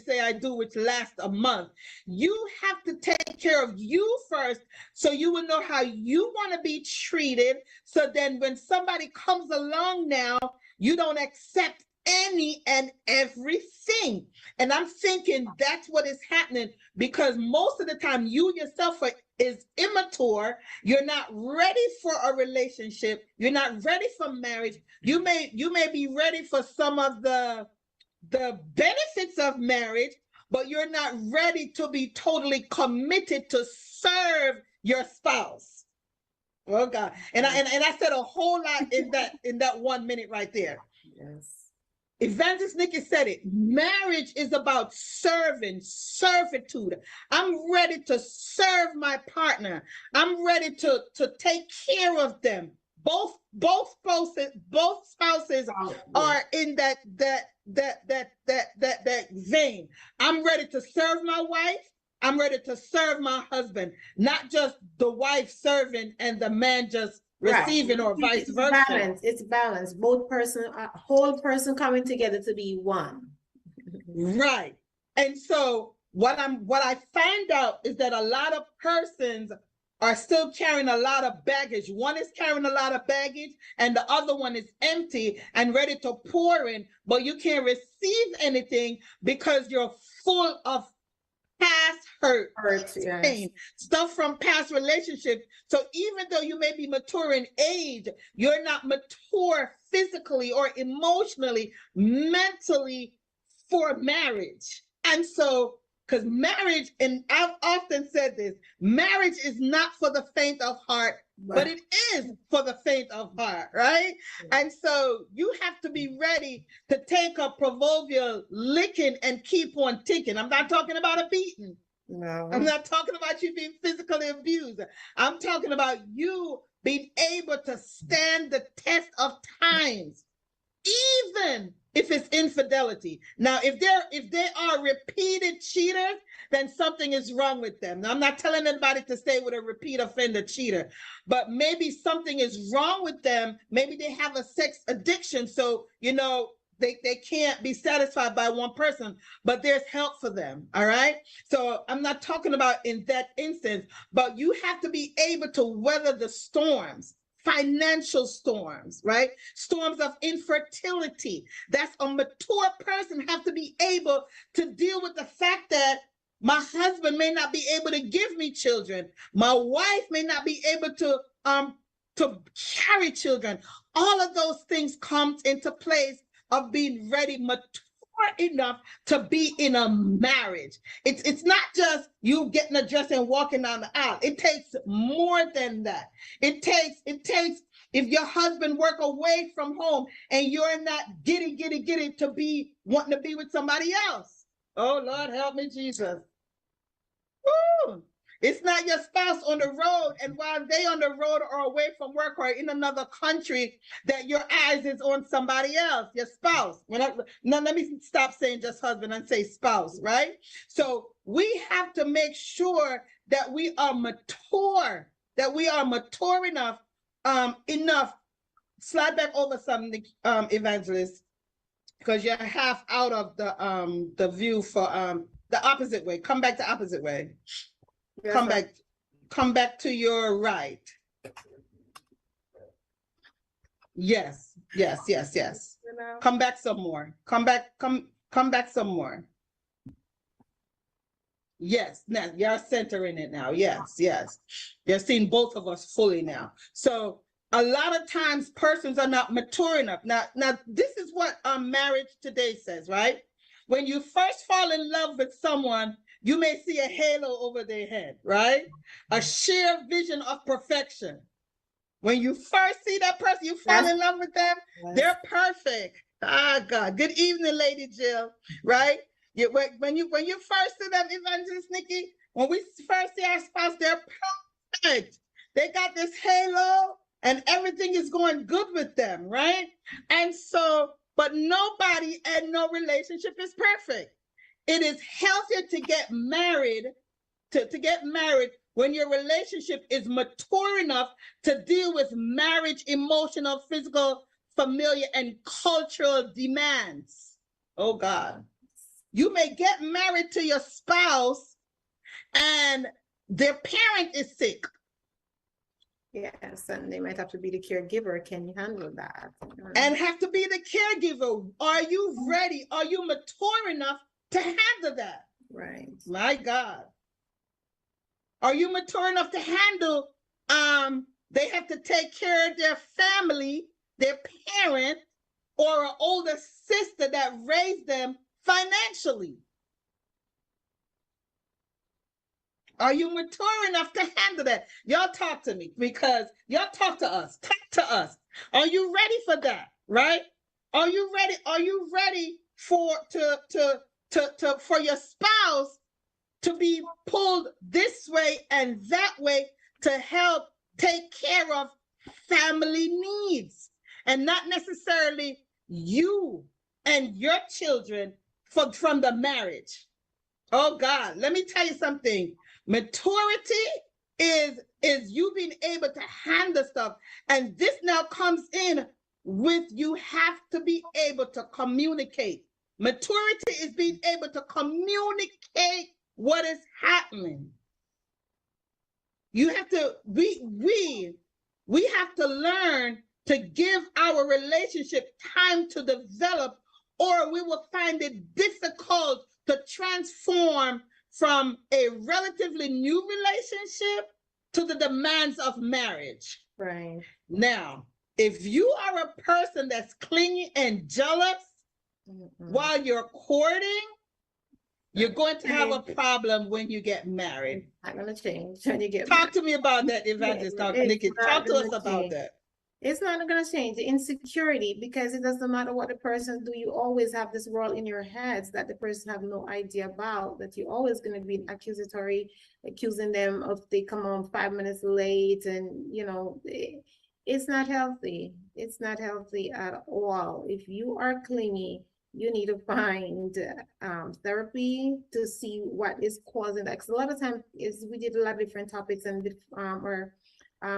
say I do, which lasts a month. You have to take care of you first so you will know how you want to be treated. So then when somebody comes along now, you don't accept any and everything. And I'm thinking that's what is happening, because most of the time you yourself is immature. You're not ready for a relationship. You're not ready for marriage. You may be ready for some of the benefits of marriage, but you're not ready to be totally committed to serve your spouse. Oh God. And I said a whole lot in that 1 minute right there. Yes. Evangelist Nikki said it. Marriage is about servitude. I'm ready to serve my partner. I'm ready to take care of them. Both spouses are in that vein. I'm ready to serve my wife. I'm ready to serve my husband, not just the wife serving and the man just receiving, or vice versa. It's balance. Both whole person coming together to be one. Right. And so what I find out is that a lot of persons are still carrying a lot of baggage. One is carrying a lot of baggage and the other one is empty and ready to pour in, but you can't receive anything because you're full of past hurt, pain, stuff from past relationships. So even though you may be mature in age, you're not mature physically or emotionally, mentally for marriage. And so, because marriage, and I've often said this, marriage is not for the faint of heart, but it is for the faint of heart, right? And so you have to be ready to take a proverbial licking and keep on ticking. I'm not talking about a beating. No. I'm not talking about you being physically abused. I'm talking about you being able to stand the test of times, even if it's infidelity. Now, if they are repeated cheaters, then something is wrong with them. Now, I'm not telling anybody to stay with a repeat offender cheater, but maybe something is wrong with them. Maybe they have a sex addiction. So, they can't be satisfied by one person, but there's help for them. All right. So I'm not talking about in that instance, but you have to be able to weather the storms. Financial storms, right? Storms of infertility. That's a mature person have to be able to deal with the fact that my husband may not be able to give me children. My wife may not be able to carry children. All of those things come into place of being ready, mature enough to be in a marriage. It's not just you getting a dress and walking down the aisle. It takes more than that. It takes if your husband work away from home and you're not getting to be wanting to be with somebody else. Oh Lord, help me, Jesus. Woo. It's not your spouse on the road, and while they on the road or away from work or in another country, that your eyes is on somebody else, your spouse. Now let me stop saying just husband and say spouse, right? So we have to make sure that we are mature enough, slide back over something, Evangelist, because you're half out of the view for the opposite way. Come back the opposite way. Yes, come back to your right. Yes. Come back some more. Come back some more. Yes, now you're centering it now. Yes. You're seeing both of us fully now. So a lot of times persons are not mature enough. Now this is what marriage today says, right? When you first fall in love with someone, you may see a halo over their head, right? A sheer vision of perfection. When you first see that person, you fall in love with them, they're perfect. Ah, God. Good evening, Lady Jill, right? When you first see them, Evangelist Nikki, when we first see our spouse, they're perfect. They got this halo and everything is going good with them, right? And so, but nobody and no relationship is perfect. It is healthier to get married, to get married when your relationship is mature enough to deal with marriage, emotional, physical, familiar, and cultural demands. Oh God. You may get married to your spouse and their parent is sick. Yes, and they might have to be the caregiver. Can you handle that? And have to be the caregiver. Are you ready? Are you mature enough to handle that? Right. My God. Are you mature enough to handle, they have to take care of their family, their parent, or an older sister that raised them financially? Are you mature enough to handle that? Y'all talk to me, because y'all talk to us. Talk to us. Are you ready for that? Right? Are you ready? Are you ready for for your spouse to be pulled this way and that way to help take care of family needs, and not necessarily you and your children from the marriage? Oh God, let me tell you something. Maturity is you being able to handle stuff. And this now comes in with, you have to be able to communicate. Maturity is being able to communicate what is happening. You have to, we have to learn to give our relationship time to develop, or we will find it difficult to transform from a relatively new relationship to the demands of marriage. Right. Now, if you are a person that's clingy and jealous while you're courting, you're going to have a problem when you get married. Not gonna change when you get Talk married. to me about that, Evangelist. Nikki, talk to us about change. that. It's not going to change the insecurity, because it doesn't matter what the person do. You always have this role in your heads that the person have no idea about, that you're always going to be accusatory, accusing them of they come on 5 minutes late, and you know, it's not healthy. It's not healthy at all. If you are clingy, you need to find therapy to see what is causing that. Because a lot of times we did a lot of different topics, and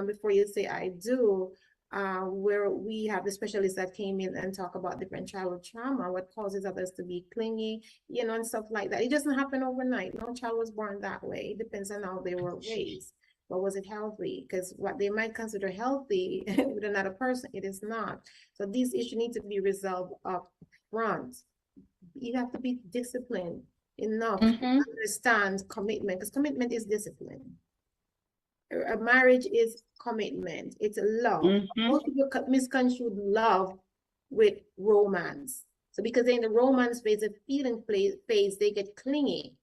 before you say I do, where we have the specialists that came in and talk about different childhood trauma, what causes others to be clingy, you know, and stuff like that. It doesn't happen overnight. No child was born that way. It depends on how they were raised. But was it healthy? Because what they might consider healthy with another person, it is not. So these issues need to be resolved up front. You have to be disciplined enough to understand commitment, because commitment is discipline. A marriage is commitment. It's a love. Most people misconstrue love with romance. So because they're in the romance phase, the feeling phase, they get clingy.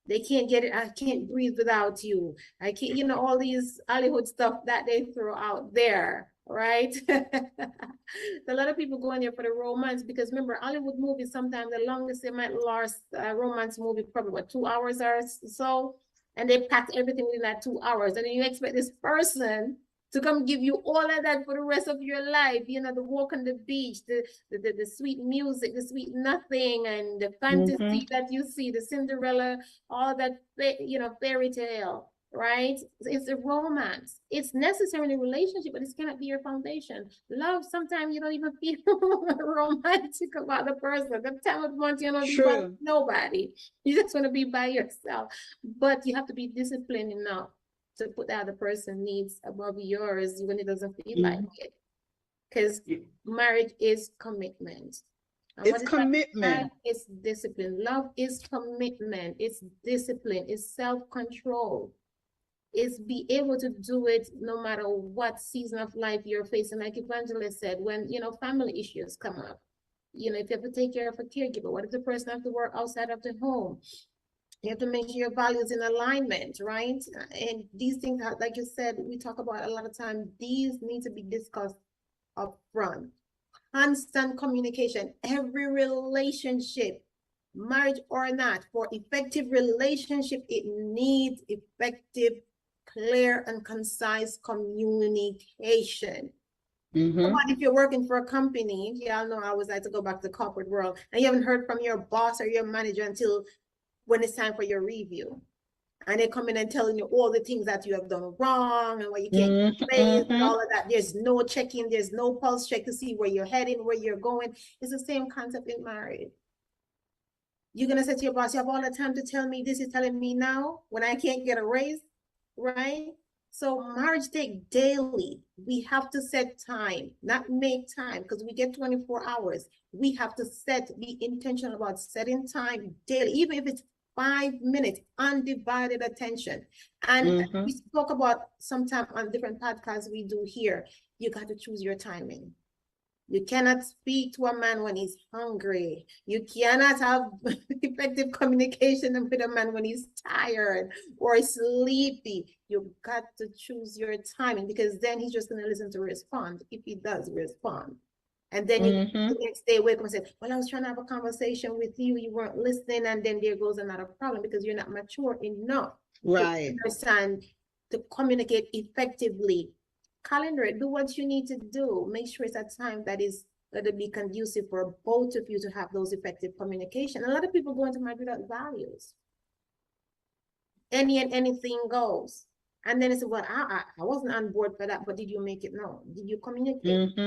They can't get it. I can't breathe without you. I can't, you know, all these Hollywood stuff that they throw out there, right? A lot of people go in there for the romance, because remember, Hollywood movies, sometimes the longest they might last romance movie, probably what, 2 hours or so. And they pack everything within that 2 hours. And then you expect this person to come give you all of that for the rest of your life. You know, the walk on the beach, the sweet music, the sweet nothing, and the fantasy that you see, the Cinderella, all that, you know, fairy tale, right? It's a romance. It's necessary in a relationship, but it cannot be your foundation. Love, sometimes you don't even feel romantic about the person. The time of month, you know, be nobody. You just want to be by yourself. But you have to be disciplined enough to put the other person's needs above yours when it doesn't feel like it. Because marriage is commitment. And it's commitment. It's discipline. Love is commitment. It's discipline. It's self-control. Is be able to do it no matter what season of life you're facing. Like Evangelist said, when, you know, family issues come up, you know, if you have to take care of a caregiver, what if the person has to work outside of the home? You have to make sure your values in alignment, right? And these things, like you said, we talk about a lot of time, these need to be discussed up front. Constant communication. Every relationship, marriage or not, for effective relationship, it needs effective, clear and concise communication. But if you're working for a company, y'all know I always like to go back to the corporate world, and you haven't heard from your boss or your manager until when it's time for your review. And they come in and telling you all the things that you have done wrong and what you can't face and all of that. There's no check-in, there's no pulse check to see where you're heading, where you're going. It's the same concept in marriage. You're gonna say to your boss, you have all the time to tell me this, is telling me now when I can't get a raise, right? So marriage take daily. We have to set time, not make time, because we get 24 hours. We have to be intentional about setting time daily, even if it's 5 minutes, undivided attention. And we spoke about sometime on different podcasts we do here. You got to choose your timing. You cannot speak to a man when he's hungry. You cannot have effective communication with a man when he's tired or sleepy. You got to choose your timing, because then he's just going to listen to respond, if he does respond. And then you the next day wake up and say, well, I was trying to have a conversation with you. You weren't listening. And then there goes another problem, because you're not mature enough to understand, to communicate effectively. Calendar it, do what you need to do. Make sure it's a time that is going to be conducive for both of you to have those effective communication. A lot of people go into marriage without values. Any and anything goes. And then it's, well, I wasn't on board for that, but did you make it known? Did you communicate?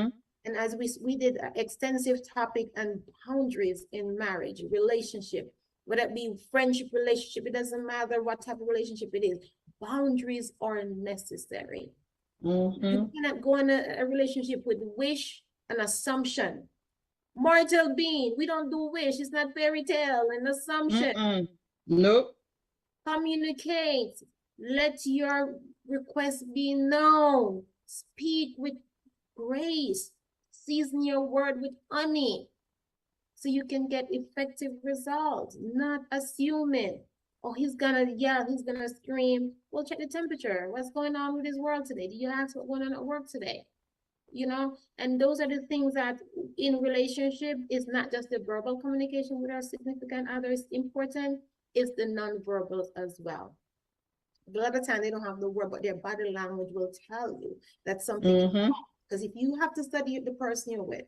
And as we did an extensive topic on boundaries in marriage, relationship, whether it be friendship, relationship, it doesn't matter what type of relationship it is. Boundaries are necessary. You cannot go in a relationship with wish and assumption. Mortal being, we don't do wish. It's not fairy tale and assumption. Nope. Communicate. Let your request be known. Speak with grace. Season your word with honey, so you can get effective results. Not assuming, oh, he's gonna yell, he's gonna scream. Well, check the temperature. What's going on with his world today? Do you ask what's going on at work today? You know, and those are the things that in relationship is not just the verbal communication with our significant others important, it's the non-verbals as well. A lot of time they don't have the word, but their body language will tell you that something is wrong. Because if you have to study the person you're with,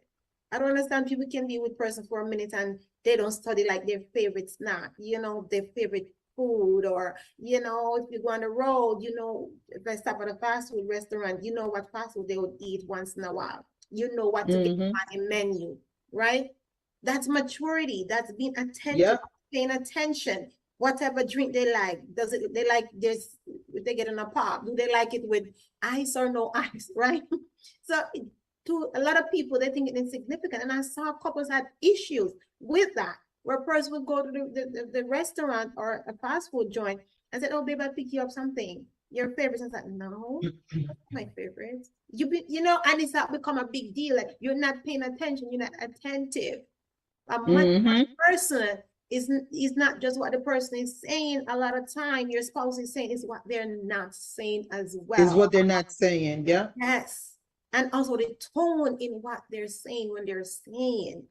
I don't understand people can be with person for a minute and they don't study like their favorite snack, you know, their favorite food, or, you know, if you go on the road, you know, if I stop at a fast food restaurant, you know what fast food they would eat once in a while. You know what to get on a menu, right? That's maturity. That's being attentive, paying attention. Whatever drink they like, they like this, they get in a pop, do they like it with ice or no ice, right? So to a lot of people, they think it's insignificant. And I saw couples had issues with that, where a person would go to the restaurant or a fast food joint and said, oh, babe, I'll pick you up something. Your favorite. And I said, no, that's my favorite. You know, and it's not become a big deal. Like, you're not paying attention, you're not attentive. A person is not just what the person is saying. A lot of time your spouse is saying is what they're not saying as well. Is what they're not saying, yeah? Yes. And also the tone in what they're saying when they're saying.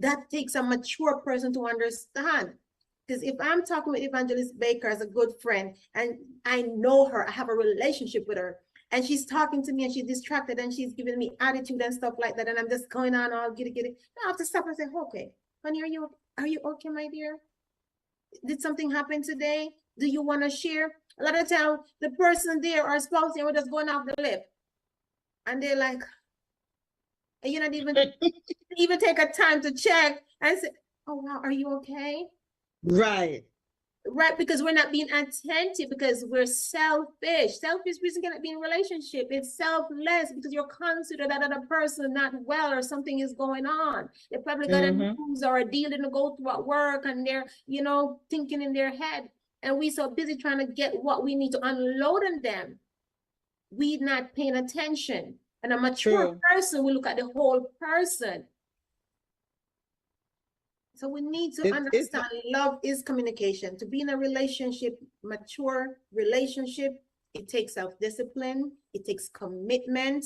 That takes a mature person to understand. Because if I'm talking with Evangelist Baker as a good friend, and I know her, I have a relationship with her, and she's talking to me and she's distracted and she's giving me attitude and stuff like that, and I'm just going on all giddy. I have to stop and say, okay, honey, are you okay, my dear? Did something happen today? Do you want to share? A lot of time, the person there or spouse there was just going off the lip. And they're like, and you're not even take a time to check and say, oh, wow, are you okay? Right. Right, because we're not being attentive, because we're selfish. Selfish reason cannot be in a relationship. It's selfless because you're considered that other person not well or something is going on. They probably got a news or a deal to go through at work, and they're, you know, thinking in their head. And we so busy trying to get what we need to unload on them. We not paying attention. And a mature person will look at the whole person. So we need to understand love is communication. To be in a relationship, mature relationship, it takes self-discipline, it takes commitment,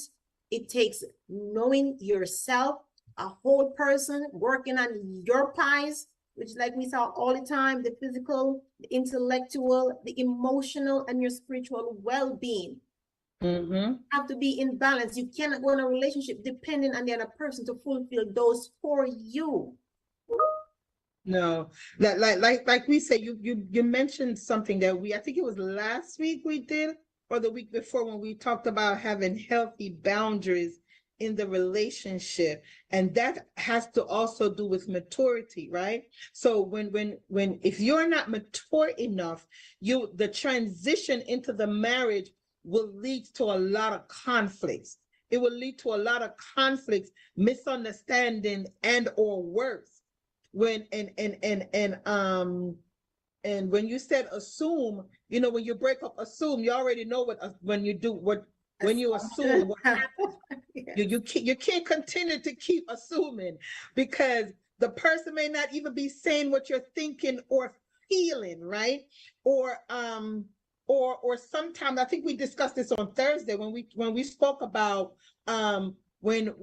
it takes knowing yourself, a whole person, working on your pies, which like we saw all the time, the physical, the intellectual, the emotional, and your spiritual well-being. Have to be in balance. You cannot go in a relationship depending on the other person to fulfill those for you. No, that like we said, you mentioned something that I think it was last week we did, or the week before, when we talked about having healthy boundaries in the relationship, and that has to also do with maturity, right? So when if you're not mature enough, the transition into the marriage will lead to a lot of conflicts. It will lead to a lot of conflicts, misunderstanding, and or worse. When and when you said assume, when you break up assume, you already know when you assume what happens. You can't continue to keep assuming, because the person may not even be saying what you're thinking or feeling, right? Or sometimes, I think we discussed this on Thursday when we spoke about when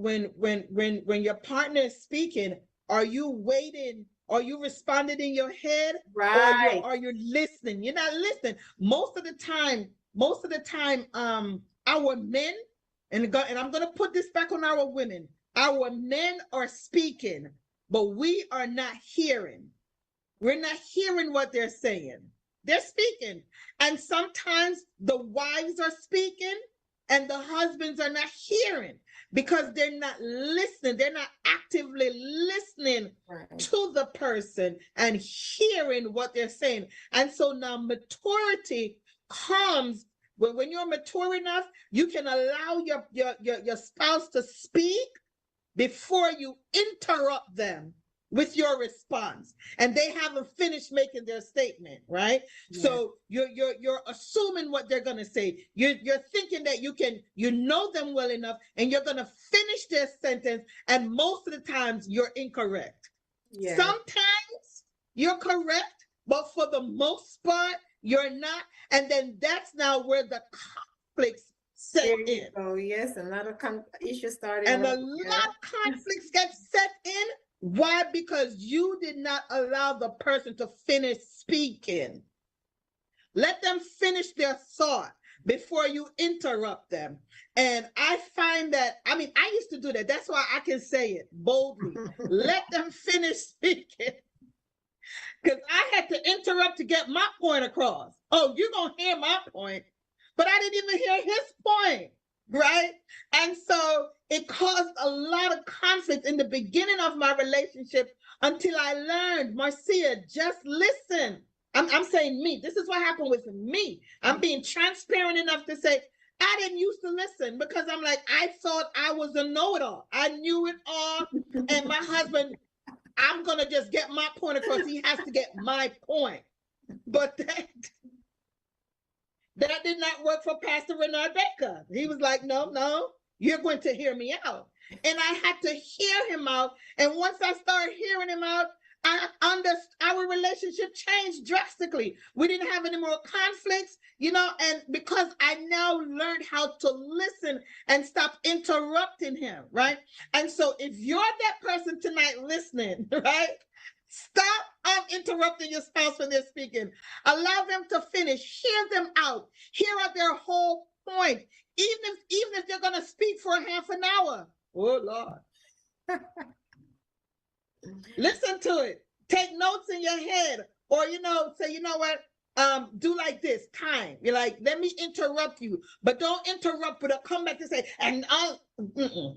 your partner is speaking, are you waiting? Are you responding in your head? Right. Or you're listening? You're not listening. Most of the time, our men, and I'm going to put this back on our women, our men are speaking, but we are not hearing. We're not hearing what they're saying. They're speaking. And sometimes the wives are speaking and the husbands are not hearing, because they're not listening. They're not actively listening to the person and hearing what they're saying. And so now maturity comes when you're mature enough, you can allow your spouse to speak before you interrupt them with your response, and they haven't finished making their statement, right? Yeah. So you're assuming what they're gonna say. You're thinking that you know them well enough, and you're gonna finish their sentence, and most of the times you're incorrect. Yeah. Sometimes you're correct, but for the most part you're not, and then that's now where the conflicts set in. Oh yes, a lot of issues started, and a lot of conflicts get set in. Why? Because you did not allow the person to finish speaking. Let them finish their thought before you interrupt them. And I find that, I used to do that. That's why I can say it boldly. Let them finish speaking. Because I had to interrupt to get my point across. Oh, you're going to hear my point. But I didn't even hear his point, right? And so it caused a lot of conflict in the beginning of my relationship, until I learned, Marcia, just listen. I'm saying me. This is what happened with me. I'm being transparent enough to say, I didn't used to listen, because I'm like, I thought I was a know-it-all. I knew it all. And my husband, I'm going to just get my point across. He has to get my point. But that did not work for Pastor Renard Baker. He was like, no, you're going to hear me out. And I had to hear him out. And once I started hearing him out, our relationship changed drastically. We didn't have any more conflicts, and because I now learned how to listen and stop interrupting him, right? And so if you're that person tonight listening, right? Stop interrupting your spouse when they're speaking. Allow them to finish. Hear them out. Hear out their whole point. Even if they're going to speak for a half an hour. Oh, Lord. Listen to it. Take notes in your head. Or, say, you know what? Do like this, time. You're like, let me interrupt you. But don't interrupt, but come back and say, and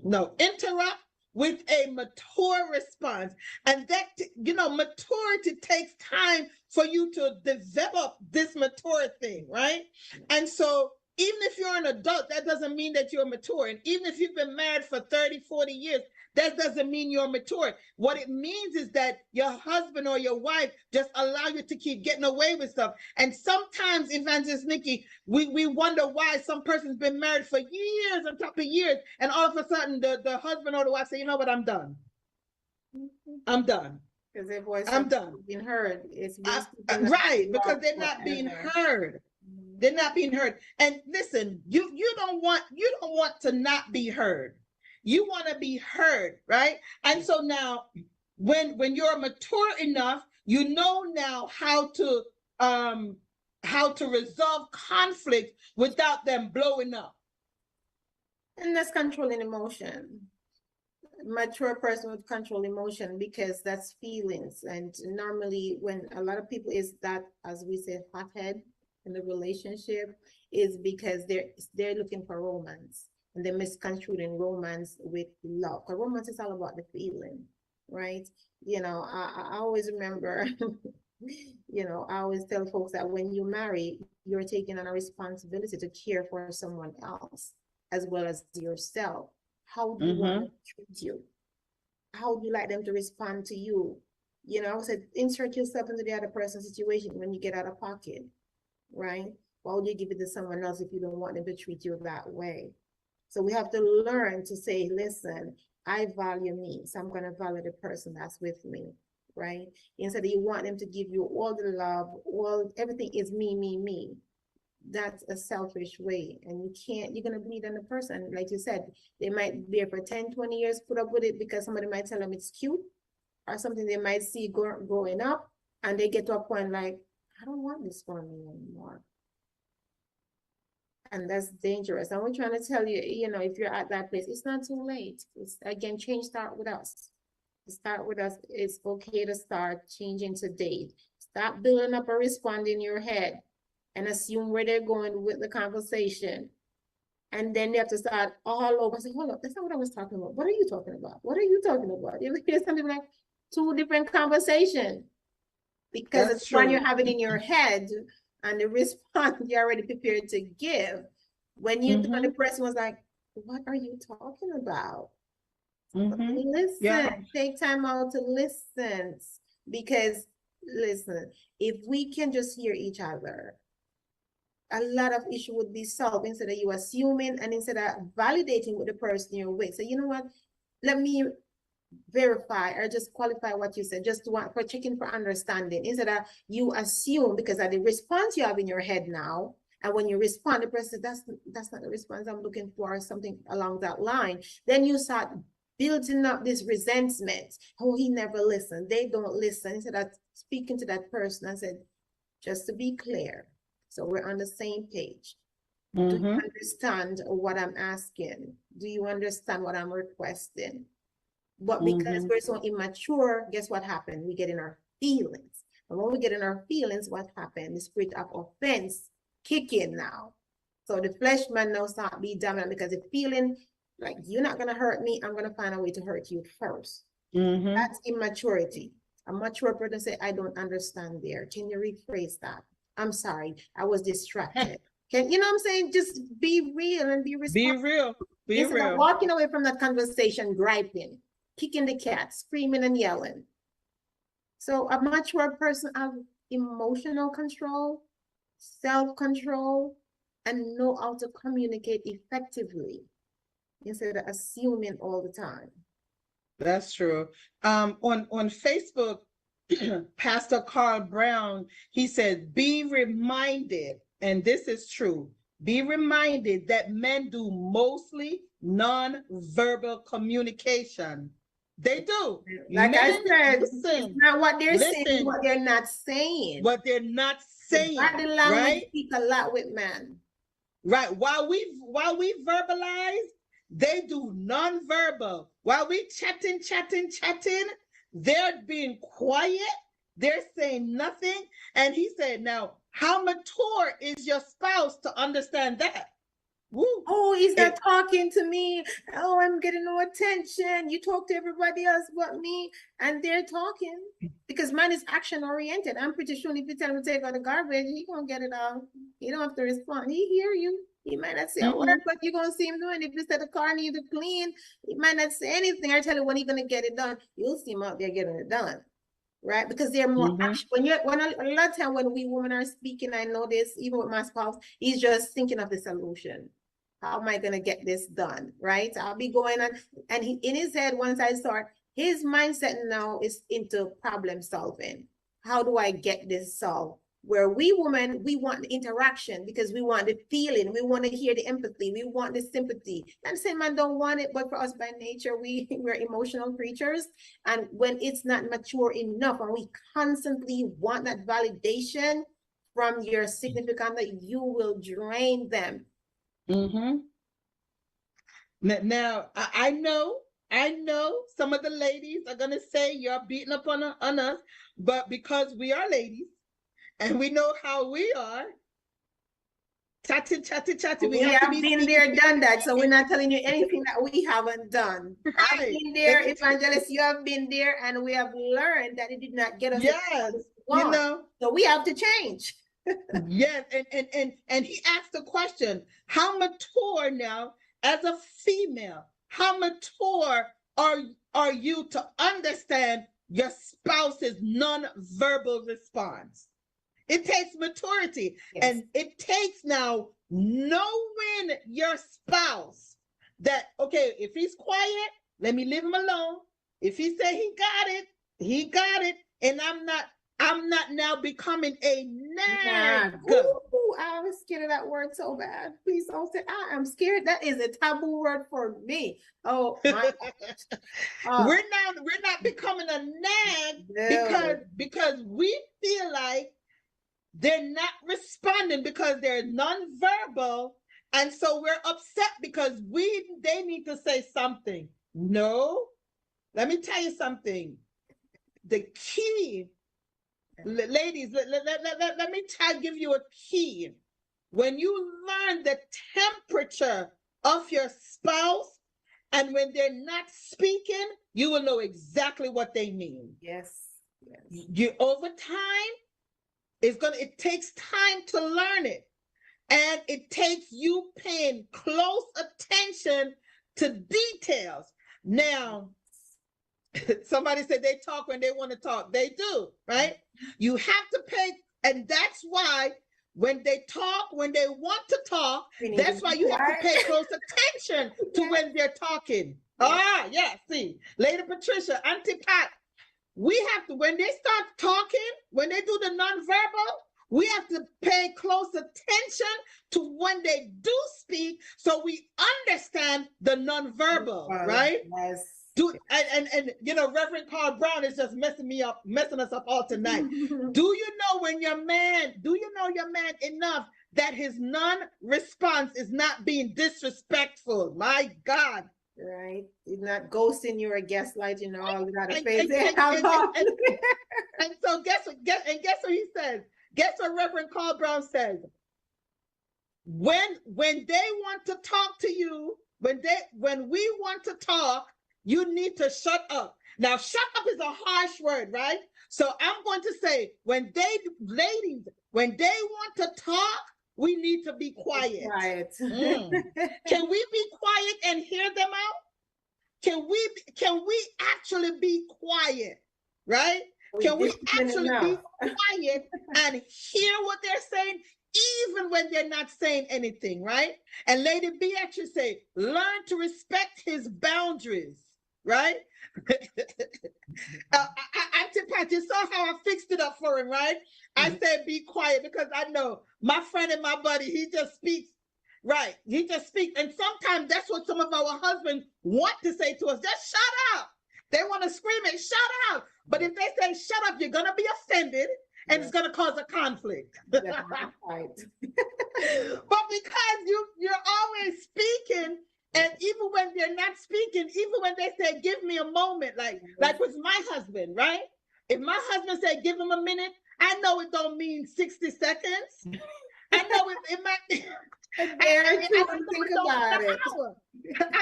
no, interrupt with a mature response. And that, maturity takes time for you to develop this mature thing, right? And so even if you're an adult, that doesn't mean that you're mature. And even if you've been married for 30, 40 years, that doesn't mean you're mature. What it means is that your husband or your wife just allow you to keep getting away with stuff. And sometimes, Evangelist Nikki, we wonder why some person's been married for years on top of years, and all of a sudden the husband or the wife say, you know what, I'm done. I'm done. Because their voice I'm done. Being heard. It's right, because they're not being heard. They're not being heard. And listen, you don't want to not be heard. You want to be heard, right? And so now, when you're mature enough, you know now how to resolve conflict without them blowing up. And that's controlling emotion. Mature person would control emotion, because that's feelings. And normally, when a lot of people is that, as we say, hothead in the relationship, is because they're looking for romance. and they misconstruing romance with love. Because romance is all about the feeling, right? You know, I always remember, you know, I always tell folks that when you marry, you're taking on a responsibility to care for someone else as well as yourself. How do you want them to treat you? How do you like them to respond to you? You know, I said, insert yourself into the other person's situation when you get out of pocket, right? Why would you give it to someone else if you don't want them to treat you that way? So we have to learn to say, listen, I value me, so I'm going to value the person that's with me, right? Instead of you want them to give you all the love, everything is me, me, me. That's a selfish way, and you can't, you're going to bleed on the person. Like you said, they might be there for 10, 20 years, put up with it because somebody might tell them it's cute or something they might see growing up, and they get to a point like, I don't want this for me anymore. And that's dangerous. And we're trying to tell you, you know, if you're at that place, it's not too late. It's, again, change start with us. Start with us. It's okay to start changing today. Stop building up a response in your head and assume where they're going with the conversation. And then they have to start all over. I say, hold up, that's not what I was talking about. What are you talking about? What are you talking about? You hear something like two different conversations. Because That's it's one true. you're having in your head and the response you're already prepared to give. When you when the person was like, what are you talking about? Listen, Yeah. take time out to listen. Because listen, if we can just hear each other, a lot of issue would be solved instead of you assuming and instead of validating with the person you're with. So you know what? Let me verify or just qualify what you said, just for checking for understanding, instead of you assume because of the response you have in your head now. And when you respond, the person says, that's not the response I'm looking for, or something along that line. Then you start building up this resentment. Oh, he never listened. They don't listen. Instead of speaking to that person, I said, just to be clear, so we're on the same page. Do you understand what I'm asking? Do you understand what I'm requesting? But because we're so immature, guess what happened? We get in our feelings. And when we get in our feelings, what happened? The spirit of offense kick in now. So the flesh man now start be dominant because the feeling like you're not going to hurt me, I'm going to find a way to hurt you first. That's immaturity. A mature person say, I don't understand there. Can you rephrase that? I'm sorry, I was distracted. Can you know what I'm saying? Just be real and be responsible. Be real. Be Instead real. of walking away from that conversation, griping, kicking the cat, screaming and yelling. So a mature person has emotional control, self-control, and know how to communicate effectively instead of assuming all the time. That's true. On Facebook, Pastor Carl Brown, he said, be reminded, and this is true, be reminded that men do mostly non-verbal communication. They do. Like Men, I said, listen, it's not what they're saying, listen, what they're not saying. what they're not saying, Body language right? speak a lot with men. Right. While we verbalize, they do non-verbal. While we chatting, they're being quiet. They're saying nothing. And he said, now, how mature is your spouse to understand that? Woo. Oh, he's not talking to me. Oh, I'm getting no attention. You talk to everybody else but me, and they're talking because mine is action oriented. I'm pretty sure if you tell him to take out the garbage, he gonna get it out. You don't have to respond. He hear you. He might not say a word, but you're gonna see him doing. If you said the car needs to clean, he might not say anything. I tell you when he's gonna get it done. You'll see him out there getting it done. Right, because they're more action. When a lot of time when we women are speaking, I know this even with my spouse, he's just thinking of the solution. How am I going to get this done? Right? I'll be going on. And he, in his head, once I start, his mindset now is into problem solving. How do I get this solved? Where we women, we want the interaction because we want the feeling. We want to hear the empathy. We want the sympathy. I'm saying man don't want it, but for us by nature, we're emotional creatures. And when it's not mature enough and we constantly want that validation from your significant other, you will drain them. Now, I know some of the ladies are going to say you're beating up on us, but because we are ladies and we know how we are, Chatty. We have to have be been speaking. there, done that. So we're not telling you anything that we haven't done. I've Right. been there, Evangelist, you have been there, and we have learned that it did not get us Yes, what we you want. know. So we have to change. Yes, and he asked the question, how mature now as a female, how mature are you to understand your spouse's non-verbal response? It takes maturity. Yes. And it takes now knowing your spouse that, okay, if he's quiet, let me leave him alone. If he say he got it. And I'm not now becoming a nag. Ooh, I was scared of that word so bad. Please don't say I am scared. That is a taboo word for me. Oh my We're not becoming a nag because we feel like they're not responding because they're nonverbal, and so we're upset because they need to say something. No, let me tell you something. The key, ladies, let me give you a key. When you learn the temperature of your spouse, and when they're not speaking, you will know exactly what they mean. Yes. You over time. It takes time to learn it. And it takes you paying close attention to details. Now, somebody said they talk when they want to talk. They do, right? You have to pay, and that's why when they talk, when they want to talk, that's why you have to pay close attention to when they're talking. See, Lady Patricia, Auntie Pat, we have to, when they start talking, when they do the nonverbal, we have to pay close attention to when they do speak so we understand the nonverbal, right? Yes. And you know, Reverend Carl Brown is just messing us up all tonight. Do you know your man enough that his non-response is not being disrespectful? My God. Right, he's not ghosting you or gaslighting or all that. And so guess what he says? Guess what Reverend Carl Brown says? When they want to talk to you, when we want to talk, you need to shut up. Now, shut up is a harsh word, right? So I'm going to say, ladies, when they want to talk, we need to be quiet. Can we be quiet and hear them out? Can we actually be quiet, right? Can we actually be quiet and hear what they're saying, even when they're not saying anything, right? And Lady Beatrice say, learn to respect his boundaries, right? Auntie Pat, you saw how I fixed it up for him, right? I said be quiet because I know my friend and my buddy, he just speaks. Right, he just speaks. And sometimes that's what some of our husbands want to say to us. Just shut up. They want to scream it, shut up. But if they say shut up, you're going to be offended and it's going to cause a conflict. Right. But because you're always speaking, and even when they're not speaking, even when they say, give me a moment, like with my husband, right? If my husband said, give him a minute, I know it don't mean 60 seconds. I know it might. I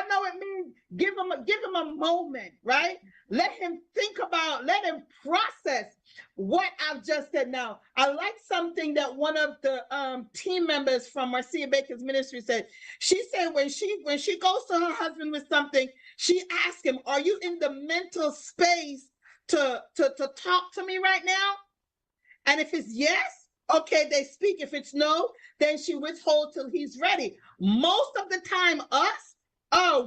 know it means give him a moment, right? Let him process what I've just said. Now, I like something that one of the team members from Marcia Baker's ministry said. She said when she goes to her husband with something, she asks him, "Are you in the mental space to talk to me right now?" And if it's yes, okay, they speak. If it's no, then she withholds till he's ready. Most of the time,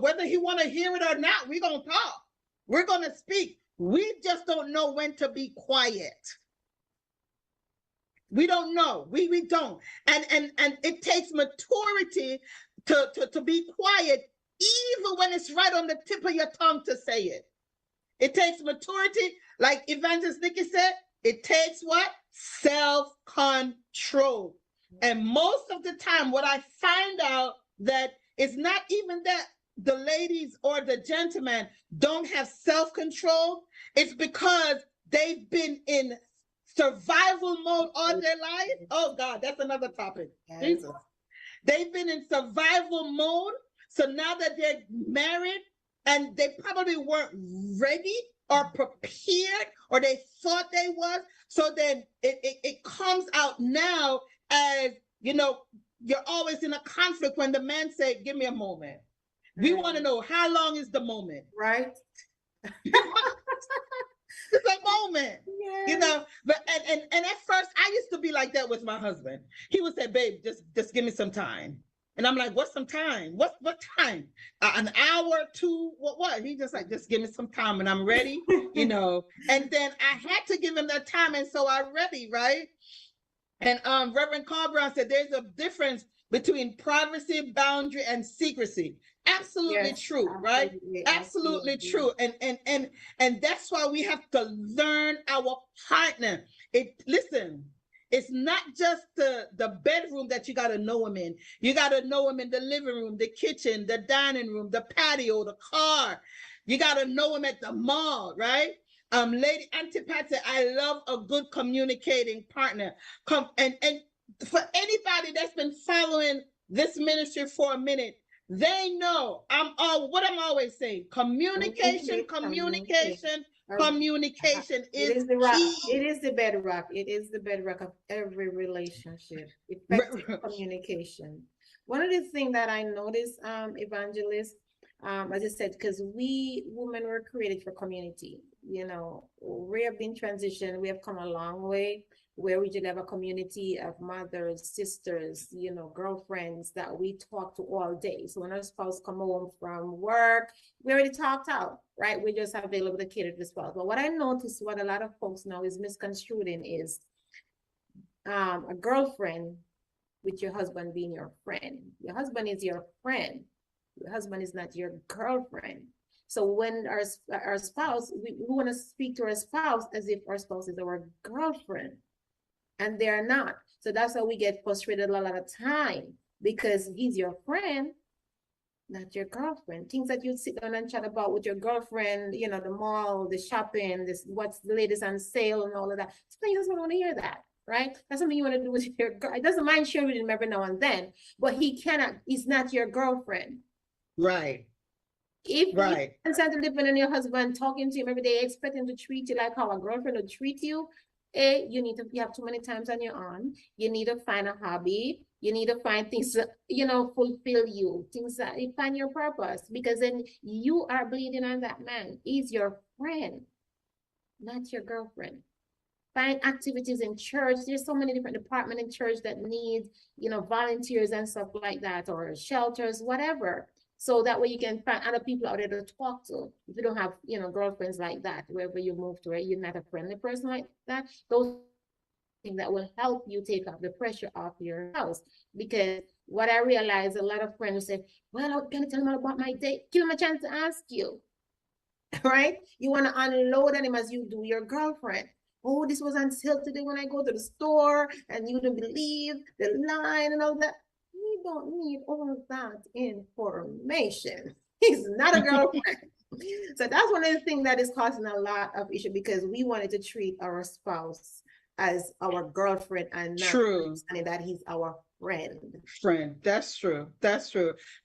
whether he want to hear it or not, we're going to talk. We're going to speak. We just don't know when to be quiet. We don't know. We don't. And it takes maturity to be quiet, even when it's right on the tip of your tongue to say it. It takes maturity, like Evangelist Nikki said, it takes what? Self-control. And most of the time, what I find out that it's not even that the ladies or the gentlemen don't have self-control. It's because they've been in survival mode all their life. Oh God, that's another topic. Yes. They've been in survival mode. So now that they're married and they probably weren't ready or prepared, or they thought they was. So then it comes out now as, you're always in a conflict when the man say, give me a moment. We want to know, how long is the moment? Right. It's a moment, Yes. but and at first I used to be like that with my husband. He would say, babe, just give me some time. And I'm like, what's some time? What time? An hour, two, what? He just like, just give me some time and I'm ready, And then I had to give him that time, and so I'm ready, right? And Reverend Carl Brown said there's a difference between privacy, boundary, and secrecy. Absolutely true, right? Absolutely true. And that's why we have to learn our partner. Listen, it's not just the bedroom that you got to know him in. You got to know him in the living room, the kitchen, the dining room, the patio, the car. You got to know him at the mall, right? Lady Auntie Pat said, I love a good communicating partner. And for anybody that's been following this ministry for a minute, they know what I'm always saying. Communication is the rock. key. It is the bedrock. It is the bedrock of every relationship. Effective communication. One of the things that I noticed, Evangelist, as I said, because we women were created for community. We have been transitioned. We have come a long way, where we did have a community of mothers, sisters, girlfriends that we talk to all day. So when our spouse come home from work, we already talked out, right? We just available to cater to the spouse. But what I noticed, what a lot of folks now is misconstruing is a girlfriend with your husband being your friend. Your husband is your friend. Your husband is not your girlfriend. So when our spouse, we want to speak to our spouse as if our spouse is our girlfriend, and they're not. So that's how we get frustrated a lot of time, because he's your friend, not your girlfriend. Things that you sit down and chat about with your girlfriend, the mall, the shopping, what's the latest on sale and all of that. Sometimes you just want to hear that, right? That's something you want to do with your girl. It doesn't mind sharing with him every now and then, but he's not your girlfriend. Right. If you decide to depend on your husband, talking to him every day, expect him to treat you like how a girlfriend would treat you, you have too many times on your own. You need to find a hobby. You need to find things that, fulfill you, things that you find your purpose, because then you are bleeding on that man. He's your friend, not your girlfriend. Find activities in church. There's so many different departments in church that need, volunteers and stuff like that, or shelters, whatever. So that way you can find other people out there to talk to. If you don't have, girlfriends like that, wherever you move to, you're not a friendly person like that, those things that will help you take off the pressure off your house. Because what I realize, a lot of friends say, well, I'm going to tell them about my day. Give them a chance to ask you, right? You want to unload on him as you do your girlfriend. Oh, this was on sale today when I go to the store, and you don't believe the line and all that. We don't need all of that information. He's not a girlfriend. So that's one of the things that is causing a lot of issue, because we wanted to treat our spouse as our girlfriend and not understanding that he's our friend. That's true.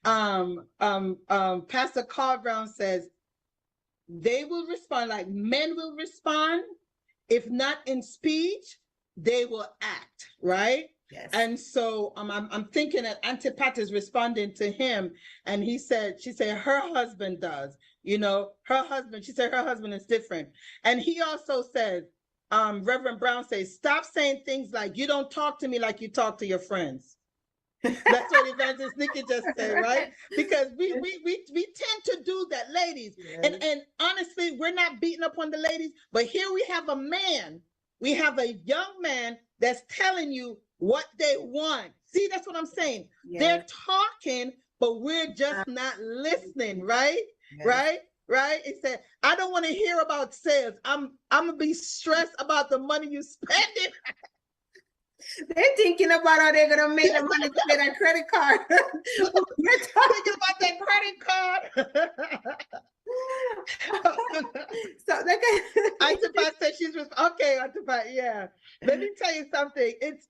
Pastor Carl Brown says they will respond like men will respond. If not in speech, they will act, right? Yes. And so I'm thinking that Auntie Pat is responding to him, and she said her husband does, she said her husband is different. And he also says, Reverend Brown says, stop saying things like, you don't talk to me like you talk to your friends. That's what Evangelist Nikki just said, right? Because we tend to do that, ladies. Yes. And honestly, we're not beating up on the ladies, but here we have a man, we have a young man that's telling you what they want. See, that's what I'm saying. Yes. They're talking, but we're just not listening, right? Yes. Right? It said, I don't want to hear about sales. I'm gonna be stressed about the money you spending. They're thinking about how they're gonna make the money to pay that credit card. We're talking about that credit card. So that can Antipas said she's okay. Antipas, yeah. Let me tell you something. It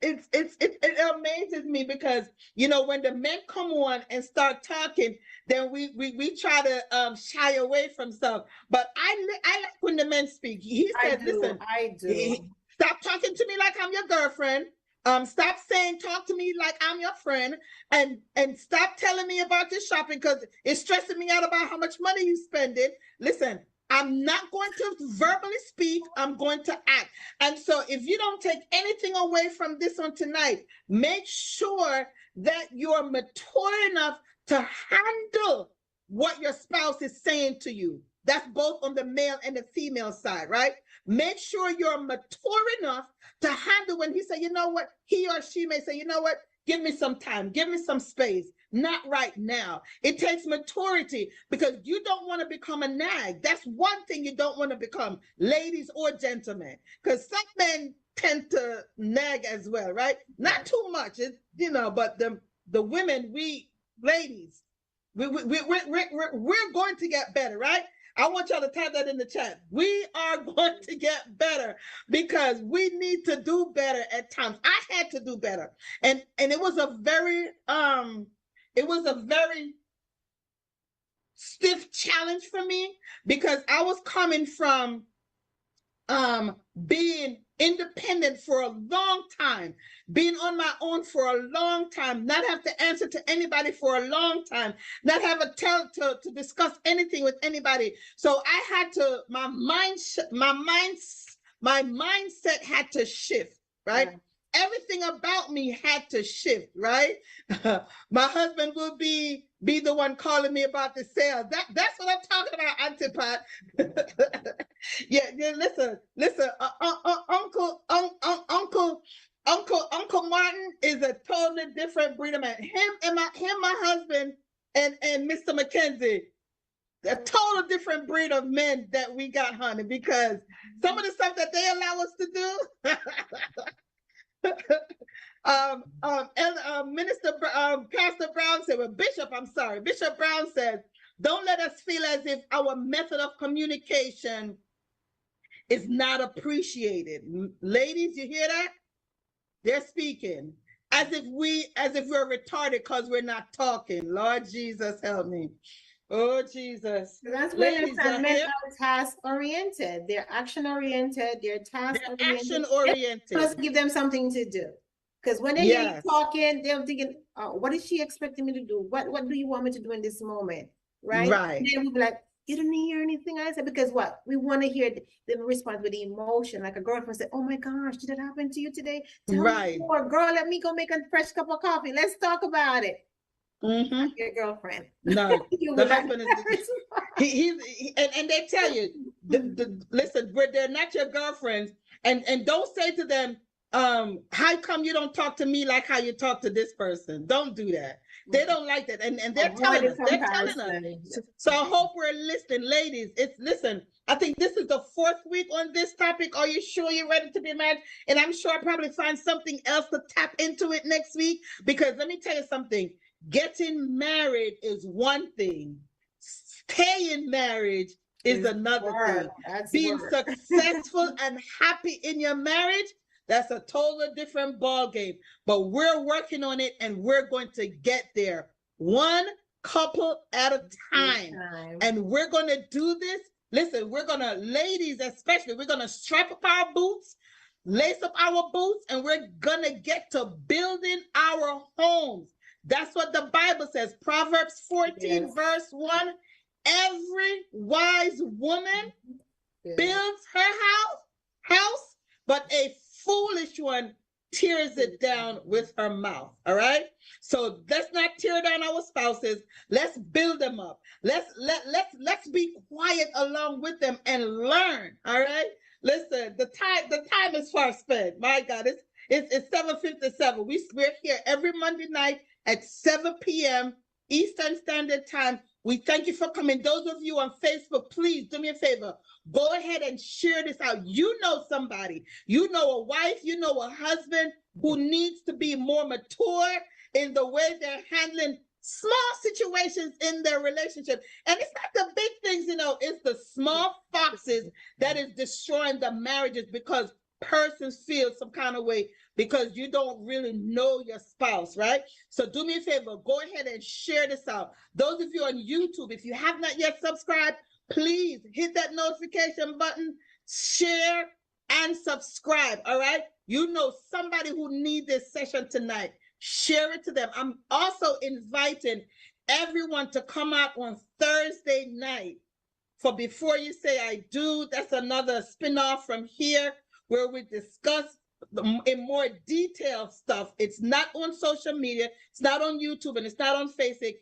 amazes me because when the men come on and start talking, then we try to shy away from stuff. But I like when the men speak. He said, "Listen, I do. Stop talking to me like I'm your girlfriend. Stop saying talk to me like I'm your friend, and stop telling me about your shopping because it's stressing me out about how much money you spending. Listen, I'm not going to verbally speak. I'm going to act. And so if you don't take anything away from this one tonight, make sure that you're mature enough to handle what your spouse is saying to you. That's both on the male and the female side, right? Make sure you're mature enough to handle when he say, you know what, he or she may say, you know what, give me some time, give me some space. Not right now. It takes maturity because you don't want to become a nag. That's one thing you don't want to become, ladies or gentlemen, because some men tend to nag as well, right? Not too much, but the women, ladies, we're going to get better, right? I want y'all to type that in the chat. We are going to get better because we need to do better at times. I had to do better. And it was a very stiff challenge for me because I was coming from being independent for a long time, being on my own for a long time, not have to answer to anybody for a long time, not have to discuss anything with anybody. So I had to, my mindset had to shift, right? Yeah. Everything about me had to shift, right? My husband will be the one calling me about the sales. That's what I'm talking about, Antipat. Yeah, listen. Uncle Martin is a totally different breed of man. Him, my husband, and Mr. McKenzie, a total different breed of men that we got, honey, because some of the stuff that they allow us to do. Pastor Brown said, Bishop Brown said, don't let us feel as if our method of communication is not appreciated. Ladies, you hear that? They're speaking as if we're retarded because we're not talking. Lord Jesus, help me. Oh, Jesus. That's where men are task oriented. They're action oriented. They're task oriented. Action oriented. Let's give them something to do. Because when they hear you talking, they're thinking, what is she expecting me to do? What do you want me to do in this moment? Right? Right. And then we'll be like, you didn't hear anything I said, because what? We want to hear the response with the emotion. Like a girlfriend said, oh my gosh, did that happen to you today? Tell me more, girl, let me go make a fresh cup of coffee. Let's talk about it. Mm-hmm. Your girlfriend. No, the husband is and they tell you, listen, they're not your girlfriends, and don't say to them, how come you don't talk to me like how you talk to this person? Don't do that. They don't like that. And they're telling us. They're telling us. So I hope we're listening. Ladies, listen, I think this is the 4th week on this topic. Are you sure you're ready to be married? And I'm sure I'll probably find something else to tap into it next week. Because let me tell you something. Getting married is one thing. Staying married is another thing. Being successful and happy in your marriage, that's a totally different ball game. But we're working on it and we're going to get there one couple at a time. And we're going to do this. Listen, ladies especially, we're going to strap up our boots, lace up our boots, and we're going to get to building our homes. That's what the Bible says. Proverbs 14, verse 1. Every wise woman builds her house, but a foolish one tears it down with her mouth. All right. So let's not tear down our spouses. Let's build them up. Let's be quiet along with them and learn. All right. Listen, the time is far spent. My God, it's 7:57. We're here every Monday night at 7 p.m. Eastern Standard Time. We thank you for coming. Those of you on Facebook, please do me a favor. Go ahead and share this out. You know somebody. You know a wife. You know a husband. who needs to be more mature in the way they're handling small situations in their relationship. And it's not the big things, it's the small foxes that is destroying the marriages, because persons feel some kind of way because you don't really know your spouse, right? So do me a favor, go ahead and share this out. Those of you on YouTube, if you have not yet subscribed, please hit that notification button, share and subscribe, all right? You know somebody who needs this session tonight. Share it to them. I'm also inviting everyone to come out on Thursday night for Before You Say I Do. That's another spin-off from here where we discuss in more detailed stuff. It's not on social media, it's not on YouTube, and it's not on Facebook.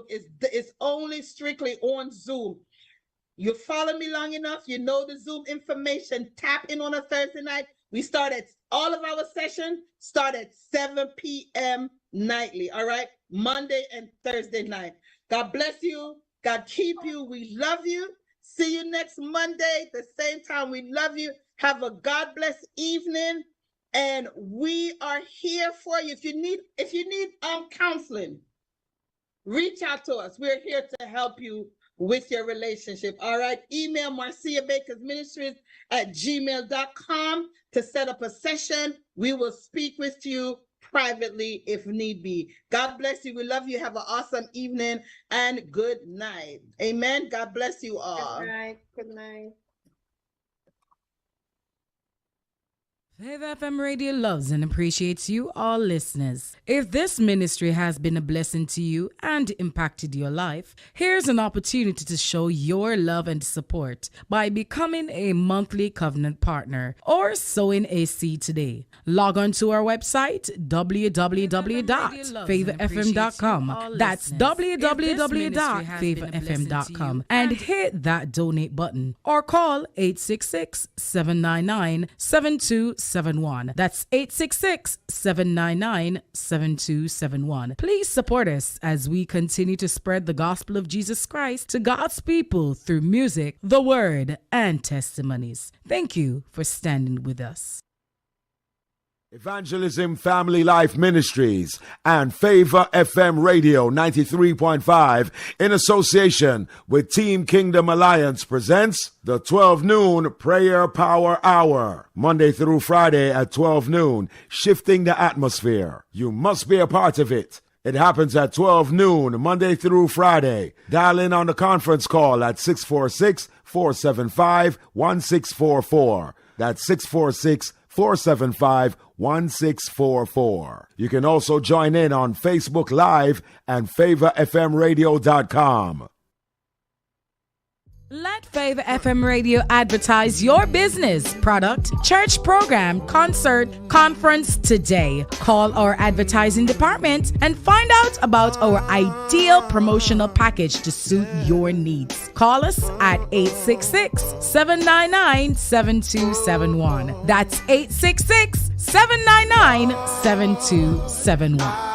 It's only strictly on Zoom. You follow me long enough, you know the Zoom information. Tap in on a Thursday night. We start at, all of our sessions start at 7 p.m. nightly, all right? Monday and Thursday night. God bless you. God keep you. We love you. See you next Monday, the same time. We love you. Have a God bless evening. And we are here for you. If you need counseling, reach out to us. We're here to help you with your relationship. All right. Email Marcia Baker's Ministries at gmail.com to set up a session. We will speak with you privately if need be. God bless you. We love you. Have an awesome evening and good night. Amen. God bless you all. Good night. Good night. Favor FM Radio loves and appreciates you, all listeners. If this ministry has been a blessing to you and impacted your life, here's an opportunity to show your love and support by becoming a monthly covenant partner or sowing a seed today. Log on to our website, www.favorfm.com. That's www.favorfm.com, and hit that donate button or call 866-799-7271. That's 866-799-7271. Please support us as we continue to spread the gospel of Jesus Christ to God's people through music, the word, and testimonies. Thank you for standing with us. Evangelism Family Life Ministries and Favor FM Radio 93.5 in association with Team Kingdom Alliance presents the 12 noon Prayer Power Hour, Monday through Friday at 12 noon, shifting the atmosphere. You must be a part of it. It happens at 12 noon, Monday through Friday. Dial in on the conference call at 646-475-1644. That's 646-475-1644. You can also join in on Facebook Live and favorfmradio.com. Let Favor FM Radio advertise your business, product, church program, concert, conference today. Call our advertising department and find out about our ideal promotional package to suit your needs. Call us at 866-799-7271. That's 866-799-7271.